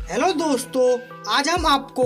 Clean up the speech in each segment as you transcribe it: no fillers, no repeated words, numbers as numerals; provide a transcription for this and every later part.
Hello दोस्तों, आज हम आपको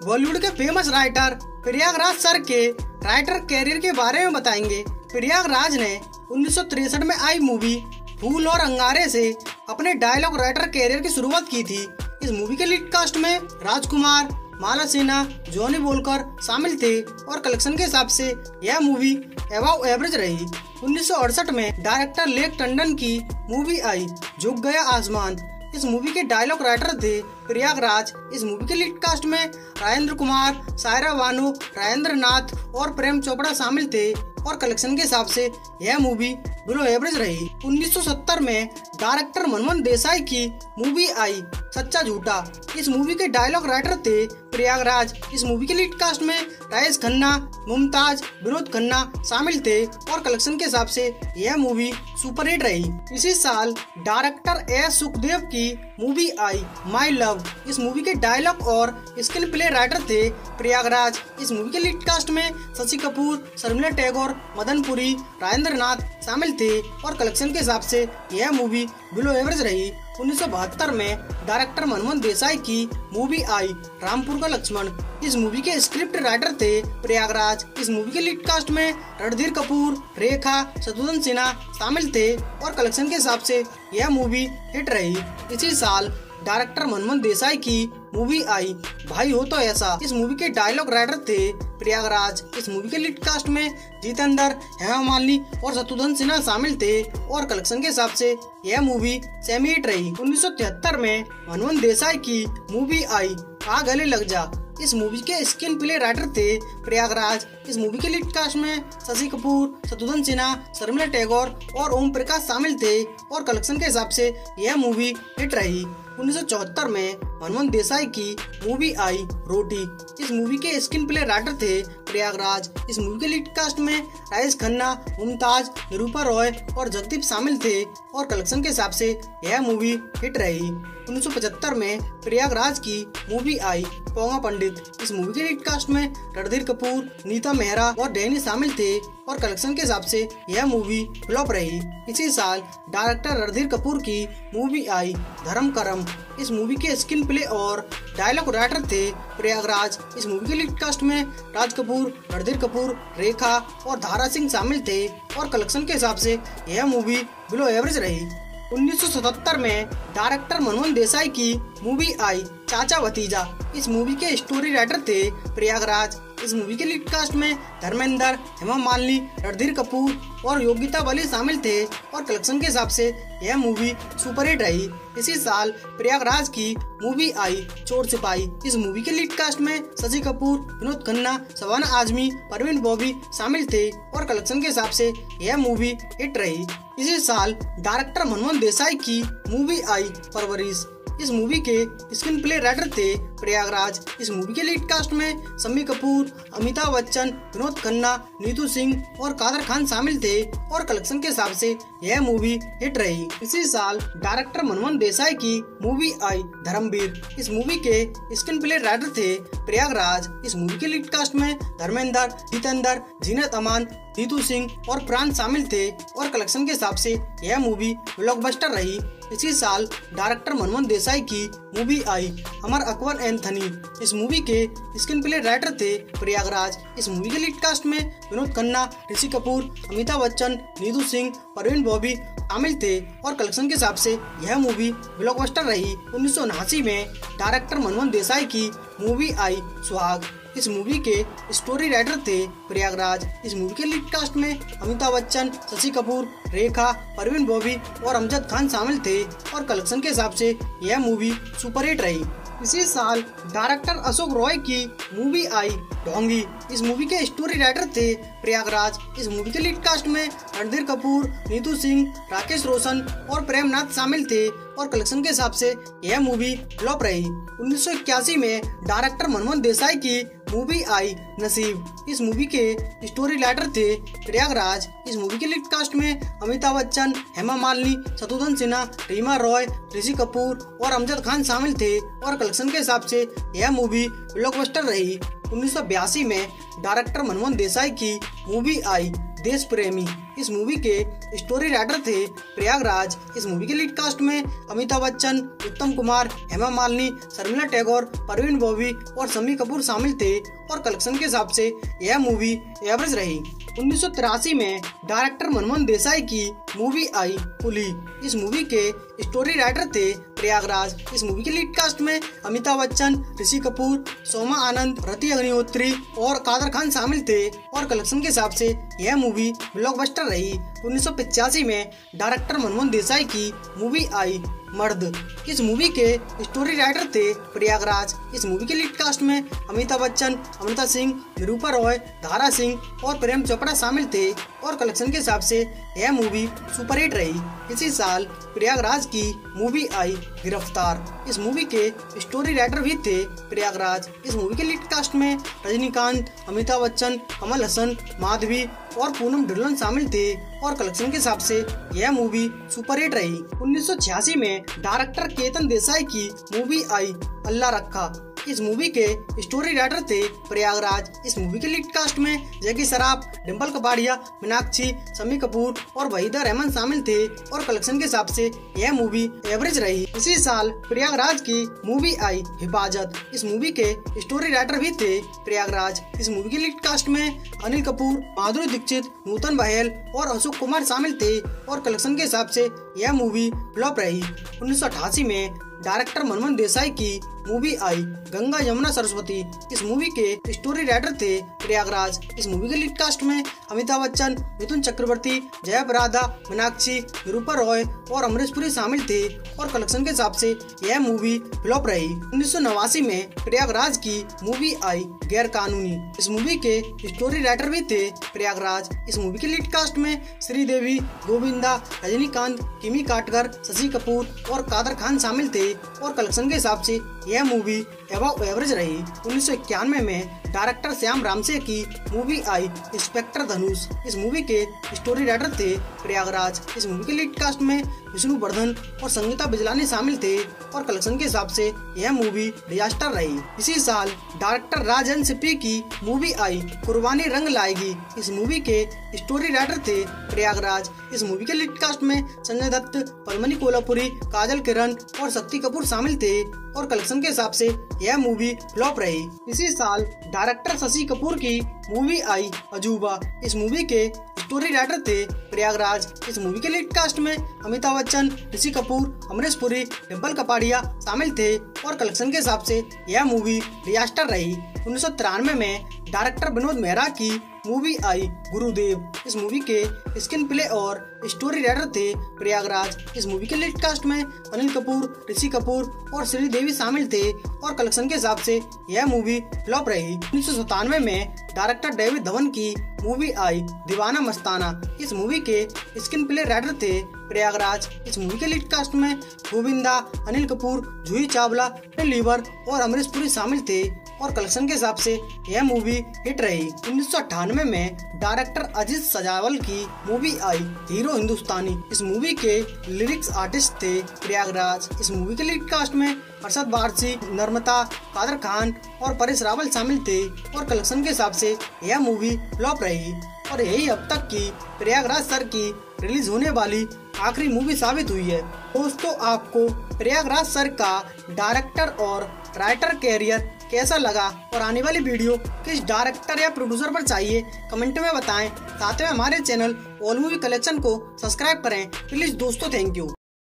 बॉलीवुड के फेमस राइटर प्रयागराज सर के राइटर कैरियर के बारे में बताएंगे। प्रयागराज ने 1963 में आई मूवी फूल और अंगारे से अपने डायलॉग राइटर कैरियर की शुरुआत की थी। इस मूवी के लीड कास्ट में राजकुमार, माला सिन्हा, जॉनी वॉकर शामिल थे और कलेक्शन के हिसाब से यह मूवी अबव एवरेज रही। 1968 में डायरेक्टर लेक टंडन की मूवी आई झुक गया आसमान। इस मूवी के डायलॉग राइटर थे प्रयागराज। इस मूवी के लीड कास्ट में राजेंद्र कुमार, सायरा बानू, राजेंद्र नाथ और प्रेम चोपड़ा शामिल थे और कलेक्शन के हिसाब से यह मूवी बिलो एवरेज रही। 1970 में डायरेक्टर मनमोहन देसाई की मूवी आई सच्चा झूठा। इस मूवी के डायलॉग राइटर थे प्रयागराज। इस मूवी के लीड कास्ट में राजेश खन्ना, मुमताज, विनोद खन्ना शामिल थे और कलेक्शन के हिसाब से यह मूवी सुपरहिट रही। इसी साल डायरेक्टर एस सुखदेव की मूवी आई माई लव। इस मूवी के डायलॉग और स्क्रीन प्ले राइटर थे प्रयागराज। इस मूवी के लीड कास्ट में शशि कपूर, शर्मिला टैगोर, मदन पुरी, राजेंद्र नाथ शामिल थे और कलेक्शन के हिसाब से यह मूवी बिलो एवरेज रही। 1972 में डायरेक्टर मनमोहन देसाई की मूवी आई रामपुर का लक्ष्मण। इस मूवी के स्क्रिप्ट राइटर थे प्रयागराज। इस मूवी के लीड कास्ट में रणधीर कपूर, रेखा, शत्रुघ्न सिन्हा शामिल थे और कलेक्शन के हिसाब से यह मूवी हिट रही। इसी साल डायरेक्टर मनमोहन देसाई की मूवी आई भाई हो तो ऐसा। इस मूवी के डायलॉग राइटर थे प्रयागराज। इस मूवी के लीड कास्ट में जितेंद्र, हेमा मालिनी और शत्रुघ्न सिन्हा शामिल थे और कलेक्शन के हिसाब से यह मूवी सेमी हिट रही। 1973 में मनमोहन देसाई की मूवी आई आ गले लग जा। इस मूवी के स्क्रीन प्ले राइटर थे प्रयागराज। इस मूवी के लीड कास्ट में शशि कपूर, शत्रुघ्न सिन्हा, शर्मिला टैगोर और ओम प्रकाश शामिल थे और कलेक्शन के हिसाब से यह मूवी हिट रही। 1974 में मनमोहन देसाई की मूवी आई रोटी। इस मूवी के स्क्रीन प्ले राइटर थे प्रयागराज। इस मूवी के लीड कास्ट में राजेश खन्ना, मुमताज, निरूपा रॉय और जगदीप शामिल थे और कलेक्शन के हिसाब से यह मूवी हिट रही। 1975 में प्रयागराज की मूवी आई पोंगा पंडित। इस मूवी के लीड कास्ट में रणधीर कपूर, नीता मेहरा और डैनी शामिल थे और कलेक्शन के हिसाब से यह मूवी फ्लॉप रही। इसी साल डायरेक्टर रणधीर कपूर की मूवी आई धर्म करम। इस मूवी के स्क्रीन प्ले और डायलॉग राइटर थे प्रयागराज। इस मूवी के लीड कास्ट में राज कपूर, रणधीर कपूर, रेखा और धारा सिंह शामिल थे और कलेक्शन के हिसाब से यह मूवी बिलो एवरेज रही। 1977 में डायरेक्टर मनमोहन देसाई की मूवी आई चाचा भतीजा। इस मूवी के स्टोरी राइटर थे प्रयागराज। इस मूवी के लीड कास्ट में धर्मेंद्र, हेमा मालिनी, रणधीर कपूर और योगिता बली शामिल थे और कलेक्शन के हिसाब से यह मूवी सुपरहिट रही। इसी साल प्रयागराज की मूवी आई चोर सिपाही। इस मूवी के लीड कास्ट में शशि कपूर, विनोद खन्ना, शबाना आजमी, परवीन बॉबी शामिल थे और कलेक्शन के हिसाब से यह मूवी हिट रही। इसी साल डायरेक्टर मनमोहन देसाई की मूवी आई परवरिश। इस मूवी के स्क्रीन प्ले राइटर थे प्रयागराज। इस मूवी के लीड कास्ट में शम्मी कपूर, अमिताभ बच्चन, विनोद खन्ना, नीतू सिंह और कादर खान शामिल थे और कलेक्शन के हिसाब से यह मूवी हिट रही। इसी साल डायरेक्टर मनमोहन देसाई की मूवी आई धर्मवीर। इस मूवी के स्क्रीन प्ले राइटर थे प्रयागराज। इस मूवी के लीड कास्ट में धर्मेंद्र, जितेंद्र, जीनत अमान, नीतू सिंह और प्राण शामिल थे और कलेक्शन के हिसाब से यह मूवी ब्लॉकबस्टर रही। इसी साल डायरेक्टर मनमोहन देसाई की मूवी आई अमर अकबर एंथनी। इस मूवी के स्क्रीन प्ले राइटर थे प्रयागराज। इस मूवी के लीड कास्ट में विनोद खन्ना, ऋषि कपूर, अमिताभ बच्चन, नीतू सिंह, परवीन बॉबी शामिल थे और कलेक्शन के हिसाब से यह मूवी ब्लॉकबस्टर रही। 1979 में डायरेक्टर मनमोहन देसाई की मूवी आई सुहाग। इस मूवी के स्टोरी राइटर थे प्रयागराज। इस मूवी के लीड कास्ट में अमिताभ बच्चन, शशि कपूर, रेखा, परवीन बॉबी और अमजद खान शामिल थे और कलेक्शन के हिसाब से यह मूवी सुपरहिट रही। इसी साल डायरेक्टर अशोक रॉय की मूवी आई ढोंगी। इस मूवी के स्टोरी राइटर थे प्रयागराज। इस मूवी के लीड कास्ट में रणधीर कपूर, नीतू सिंह, राकेश रोशन और प्रेमनाथ शामिल थे और कलेक्शन के हिसाब से यह मूवी फ्लॉप रही। 1981 में डायरेक्टर मनमोहन देसाई की मूवी आई नसीब। इस मूवी के स्टोरी राइटर थे प्रयागराज। इस मूवी के लीड कास्ट में अमिताभ बच्चन, हेमा मालिनी, शत्रुघ्न सिन्हा, रीमा रॉय, ऋषि कपूर और अमजद खान शामिल थे और कलेक्शन के हिसाब से यह मूवी ब्लॉकबस्टर रही। 1982 में डायरेक्टर मनमोहन देसाई की मूवी आई देश प्रेमी। इस मूवी के स्टोरी राइटर थे प्रयागराज। इस मूवी के लीड कास्ट में अमिताभ बच्चन, उत्तम कुमार, हेमा मालिनी, शर्मिला टैगोर, परवीन बॉबी और शम्मी कपूर शामिल थे और कलेक्शन के हिसाब से यह मूवी एवरेज रही। 1983 में डायरेक्टर मनमोहन देसाई की मूवी आई पुली। इस मूवी के स्टोरी राइटर थे प्रयागराज। इस मूवी के लीड कास्ट में अमिताभ बच्चन, ऋषि कपूर, सोमा आनंद, रति अग्निहोत्री और कादर खान शामिल थे और कलेक्शन के हिसाब से यह मूवी ब्लॉकबस्टर रही। 1985 में डायरेक्टर मनमोहन देसाई की मूवी आई मर्द। इस मूवी के स्टोरी राइटर थे प्रयागराज। इस मूवी के लीड कास्ट में अमिताभ बच्चन, अमृता सिंह, निरूपा रॉय, धारा सिंह और प्रेम चोपड़ा शामिल थे और कलेक्शन के हिसाब से यह मूवी सुपरहिट रही। इसी साल प्रयागराज की मूवी आई गिरफ्तार। इस मूवी के स्टोरी राइटर भी थे प्रयागराज। इस मूवी के लीड कास्ट में रजनीकांत, अमिताभ बच्चन, कमल हसन, माधवी और पूनम ढिल्लोन शामिल थे और कलेक्शन के हिसाब से यह मूवी सुपरहिट रही। 1986 में डायरेक्टर केतन देसाई की मूवी आई अल्लाह रखा। इस मूवी के स्टोरी राइटर थे प्रयागराज। इस मूवी के लीड कास्ट में जैकी श्रॉफ, डिम्पल कपाड़िया, मीनाक्षी, शम्मी कपूर और वहीदा रहमान शामिल थे और कलेक्शन के हिसाब से यह मूवी एवरेज रही। इसी साल प्रयागराज की मूवी आई हिफाजत। इस मूवी के स्टोरी राइटर भी थे प्रयागराज। इस मूवी के लीड कास्ट में अनिल कपूर, माधुरी दीक्षित, नूतन बहेल और अशोक कुमार शामिल थे और कलेक्शन के हिसाब से यह मूवी फ्लॉप रही। 1988 में डायरेक्टर मनमोहन देसाई की मूवी आई गंगा यमुना सरस्वती। इस मूवी के स्टोरी राइटर थे प्रयागराज। इस मूवी के लीड कास्ट में अमिताभ बच्चन, मिथुन चक्रवर्ती, जया प्रदा, मीनाक्षी, निरूपा रॉय और अमरीश पुरी शामिल थे और कलेक्शन के हिसाब से यह मूवी फ्लॉप रही। 1989 में प्रयागराज की मूवी आई गैर कानूनी। इस मूवी के स्टोरी राइटर भी थे प्रयागराज। इस मूवी के लीड कास्ट में श्रीदेवी, गोविंदा, रजनीकांत, किमी काटकर, शशि कपूर और कादर खान शामिल थे और कलेक्शन के हिसाब से यह मूवी अबव एवरेज रही। 1991 में डायरेक्टर श्याम रामसे की मूवी आई इंस्पेक्टर धनुष। इस मूवी के स्टोरी राइटर थे प्रयागराज। इस मूवी के लीड कास्ट में विष्णु वर्धन और संगीता बिजलानी शामिल थे और कलेक्शन के हिसाब से यह मूवी डिजास्टर रही। इसी साल डायरेक्टर राजन सिप्पी की मूवी आई कुर्बानी रंग लाएगी। इस मूवी के स्टोरी राइटर थे प्रयागराज। इस मूवी के लीड कास्ट में संजय दत्त, पद्मिनी कोल्हापुरी, काजल किरण और शक्ति कपूर शामिल थे और कलेक्शन के हिसाब से यह मूवी फ्लॉप रही। इसी साल डायरेक्टर शशि कपूर की मूवी आई अजूबा। इस मूवी के स्टोरी राइटर थे प्रयागराज। इस मूवी के लीड कास्ट में अमिताभ बच्चन, ऋषि कपूर, अमरीश पुरी, डिम्पल कपाड़िया शामिल थे और कलेक्शन के हिसाब से यह मूवी डिजास्टर रही। 1993 में डायरेक्टर विनोद मेहरा की मूवी आई गुरुदेव। इस मूवी के स्क्रीन प्ले और स्टोरी राइटर थे प्रयागराज। इस मूवी के लीड कास्ट में अनिल कपूर, ऋषि कपूर और श्रीदेवी शामिल थे और कलेक्शन के हिसाब से यह मूवी फ्लॉप रही। 1997 में डायरेक्टर डेविड धवन की मूवी आई दीवाना मस्ताना। इस मूवी के स्क्रीन प्ले राइटर थे प्रयागराज। इस मूवी के लीड कास्ट में गोविंदा, अनिल कपूर, जूही चावला, लीवर और अमरीश पुरी शामिल थे और कलेक्शन के हिसाब से यह मूवी हिट रही। 1998 में डायरेक्टर अजीत सजावल की मूवी आई हीरो हिंदुस्तानी। इस मूवी के लिरिक्स आर्टिस्ट थे प्रयागराज। इस मूवी के लीड कास्ट में अरशद वारसी, नर्मदा, कादर खान और परेश रावल शामिल थे और कलेक्शन के हिसाब से यह मूवी फ्लॉप रही और यही अब तक की प्रयागराज सर की रिलीज होने वाली आखिरी मूवी साबित हुई है। दोस्तों, आपको प्रयागराज सर का डायरेक्टर और राइटर कैरियर कैसा लगा और आने वाली वीडियो किस डायरेक्टर या प्रोड्यूसर पर चाहिए कमेंट में बताएं। साथ में हमारे चैनल ऑल मूवी कलेक्शन को सब्सक्राइब करें प्लीज दोस्तों। Thank you.